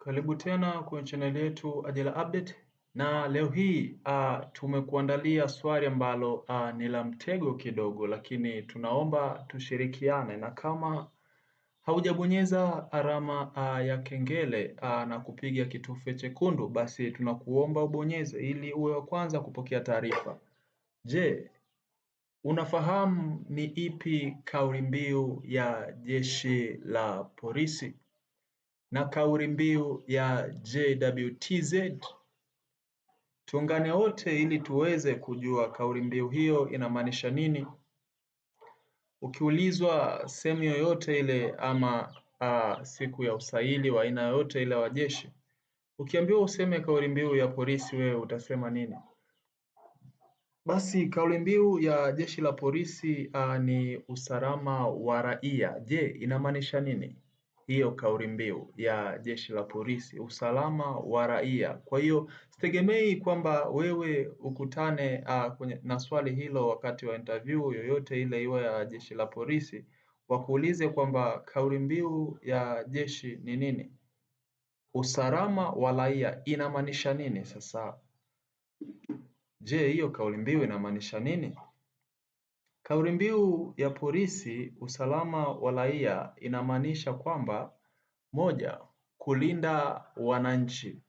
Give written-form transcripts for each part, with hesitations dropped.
Karibu tena kwenye channel yetu Ajira Update, na leo hii tumekuandalia swali ambalo ni la mtego kidogo, lakini tunaomba tushirikiane, na kama haujabonyeza alama ya kengele na kupiga kitufe chekundu, basi tunakuomba ubonyeze ili uwe wa kwanza kupokea taarifa. Je, unafahamu ni ipi kauli mbiu ya Jeshi la Polisi na kauli mbiu ya JWTZ? Tuungane wote ili tuweze kujua kauli mbiu hiyo inamaanisha nini. Ukiulizwa sehemu yoyote ile ama siku ya usaili wa aina yoyote ile wa jeshi, ukiambiwa useme kauli mbiu ya polisi, wewe utasema nini? Basi kauli mbiu ya jeshi la polisi ni usalama wa raia. Je, inamaanisha nini hiyo kauli mbiu ya jeshi la polisi, usalama wa raia? Kwa hiyo sitegemei kwamba wewe ukutane na swali hilo wakati wa interview yoyote ile iwe ya jeshi la polisi, wakuulize kwamba kauli mbiu ya jeshi ni nini, usalama wa raia, inamaanisha nini? Sasa je, hiyo kauli mbiu inamaanisha nini? Kauli mbiu ya polisi, usalama wa raia, inamaanisha kwamba: moja, kulinda wananchi;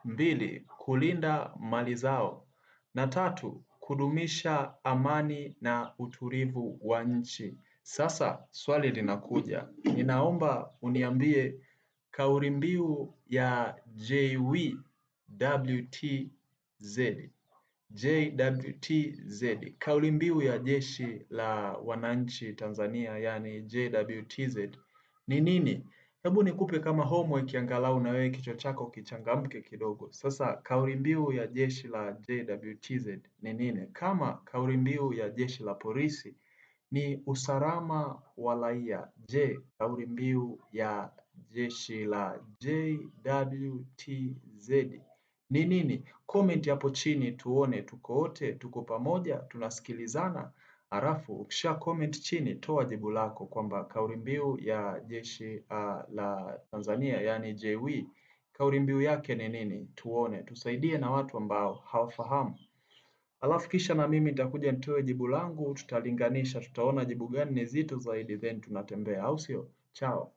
mbili, kulinda mali zao; na tatu, kudumisha amani na utulivu wa nchi. Sasa swali linakuja, ninaomba uniambie kauli mbiu ya JWTZ, kauli mbiu ya jeshi la wananchi Tanzania, yani JWTZ ni nini? Hebu nikupe kama homework, angalau na wewe kichwa chako kichangamke kidogo. Sasa kauli mbiu ya jeshi la JWTZ ni nini? Kama kauli mbiu ya jeshi la polisi ni usalama wa raia, je, kauli mbiu ya jeshi la JWTZ ni nini? Comment hapo chini tuone, tuko wote, tuko pamoja, tunasikilizana. Halafu ukisha comment chini, toa jibu lako kwamba kauli mbiu ya jeshi la Tanzania, yani JW, kauli mbiu yake ni nini? Tuone, tusaidie na watu ambao hawafahamu. Alafu kisha na mimi nitakuja nitoe jibu langu, tutalinganisha, tutaona jibu gani ni zito zaidi, then tunatembea, au sio? Chao.